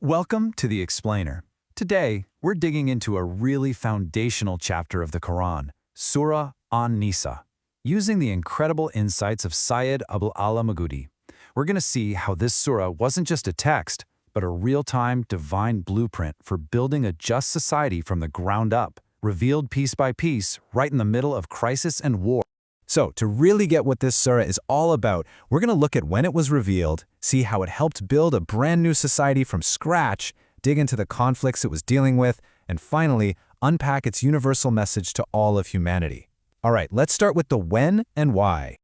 Welcome to The Explainer. Today, we're digging into a really foundational chapter of the Quran, Surah on Nisa. Using the incredible insights of Syed Abul Ala Maghudi, we're going to see how this surah wasn't just a text, but a real-time divine blueprint for building a just society from the ground up, revealed piece by piece, right in the middle of crisis and war. So, to really get what this surah is all about, we're going to look at when it was revealed, see how it helped build a brand new society from scratch, dig into the conflicts it was dealing with, and finally, unpack its universal message to all of humanity. All right, let's start with the when and why.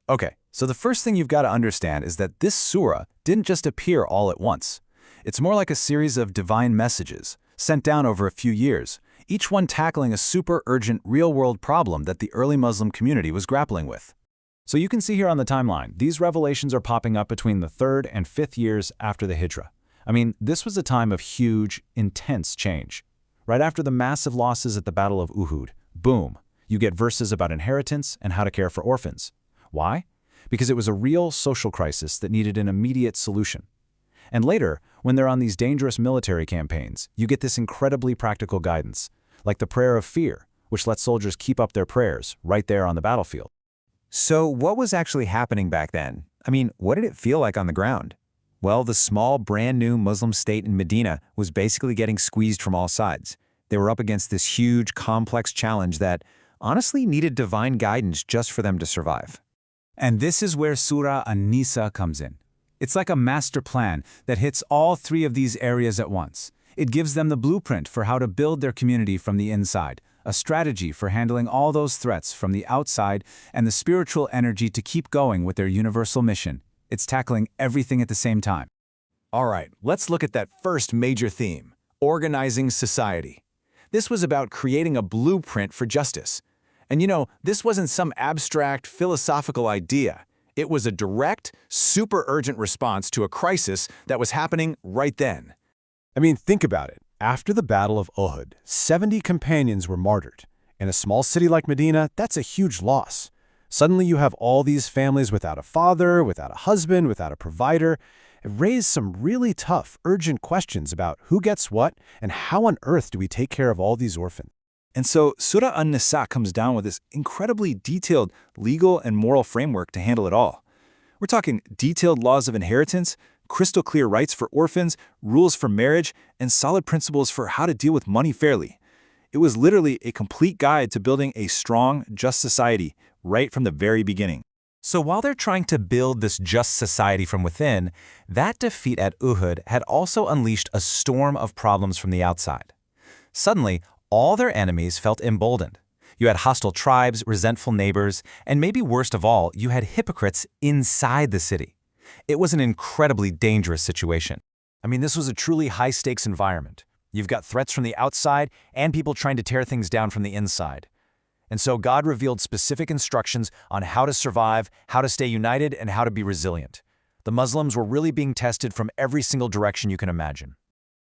Okay, so the first thing you've got to understand is that this surah didn't just appear all at once. It's more like a series of divine messages, sent down over a few years, each one tackling a super urgent real-world problem that the early Muslim community was grappling with. So you can see here on the timeline, these revelations are popping up between the 3rd and 5th years after the Hijrah. I mean, this was a time of huge, intense change. Right after the massive losses at the Battle of Uhud, boom, you get verses about inheritance and how to care for orphans. Why? Because it was a real social crisis that needed an immediate solution. And later, when they're on these dangerous military campaigns, you get this incredibly practical guidance, like the prayer of fear, which lets soldiers keep up their prayers right there on the battlefield. So what was actually happening back then? I mean, what did it feel like on the ground? Well, the small, brand new Muslim state in Medina was basically getting squeezed from all sides. They were up against this huge, complex challenge that honestly needed divine guidance just for them to survive. And this is where Surah An-Nisa comes in. It's like a master plan that hits all three of these areas at once. It gives them the blueprint for how to build their community from the inside, a strategy for handling all those threats from the outside, and the spiritual energy to keep going with their universal mission. It's tackling everything at the same time. All right, let's look at that first major theme, organizing society. This was about creating a blueprint for justice. And you know, this wasn't some abstract philosophical idea. It was a direct, super urgent response to a crisis that was happening right then. I mean, think about it. After the Battle of Uhud, 70 companions were martyred. In a small city like Medina, that's a huge loss. Suddenly you have all these families without a father, without a husband, without a provider. It raised some really tough, urgent questions about who gets what and how on earth do we take care of all these orphans. And so Surah An-Nisa comes down with this incredibly detailed legal and moral framework to handle it all. We're talking detailed laws of inheritance, crystal clear rights for orphans, rules for marriage, and solid principles for how to deal with money fairly. It was literally a complete guide to building a strong, just society right from the very beginning. So while they're trying to build this just society from within, that defeat at Uhud had also unleashed a storm of problems from the outside. Suddenly, all their enemies felt emboldened. You had hostile tribes, resentful neighbors, and maybe worst of all, you had hypocrites inside the city. It was an incredibly dangerous situation. I mean, this was a truly high-stakes environment. You've got threats from the outside and people trying to tear things down from the inside. And so God revealed specific instructions on how to survive, how to stay united, and how to be resilient. The Muslims were really being tested from every single direction you can imagine.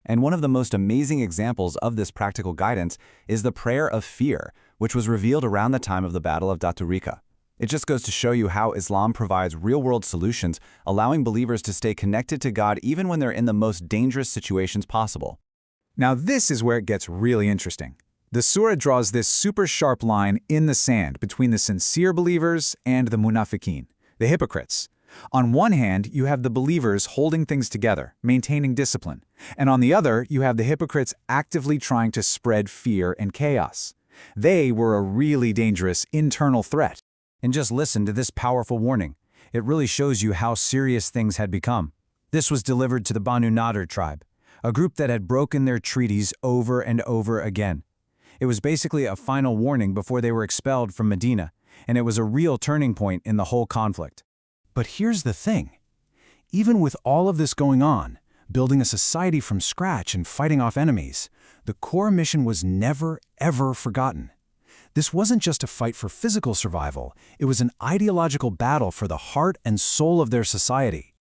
And one of the most amazing examples of this practical guidance is the prayer of fear, which was revealed around the time of the Battle of Daturika. It just goes to show you how Islam provides real-world solutions, allowing believers to stay connected to God even when they're in the most dangerous situations possible. Now this is where it gets really interesting. The surah draws this super sharp line in the sand between the sincere believers and the munafiqeen, the hypocrites. On one hand, you have the believers holding things together, maintaining discipline. And on the other, you have the hypocrites actively trying to spread fear and chaos. They were a really dangerous internal threat. And just listen to this powerful warning. It really shows you how serious things had become. This was delivered to the Banu Nadir tribe, a group that had broken their treaties over and over again. It was basically a final warning before they were expelled from Medina, and it was a real turning point in the whole conflict. But here's the thing. Even with all of this going on, building a society from scratch and fighting off enemies, the core mission was never, ever forgotten. This wasn't just a fight for physical survival, it was an ideological battle for the heart and soul of their society.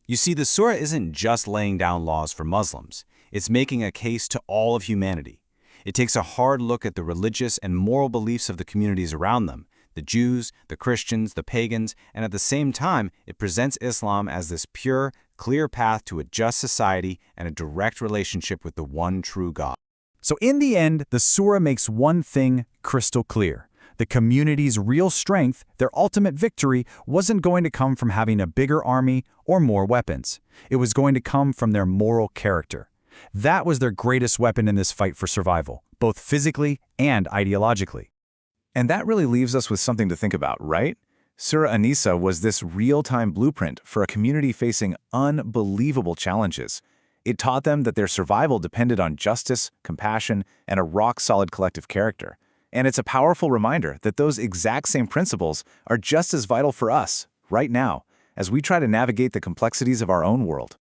You see, the surah isn't just laying down laws for Muslims. It's making a case to all of humanity. It takes a hard look at the religious and moral beliefs of the communities around them, the Jews, the Christians, the pagans, and at the same time, it presents Islam as this pure, clear path to a just society and a direct relationship with the one true God. So in the end, the Surah makes one thing crystal clear. The community's real strength, their ultimate victory, wasn't going to come from having a bigger army or more weapons. It was going to come from their moral character. That was their greatest weapon in this fight for survival, both physically and ideologically. And that really leaves us with something to think about, right? Surah Nisa was this real-time blueprint for a community facing unbelievable challenges. It taught them that their survival depended on justice, compassion, and a rock-solid collective character. And it's a powerful reminder that those exact same principles are just as vital for us, right now, as we try to navigate the complexities of our own world.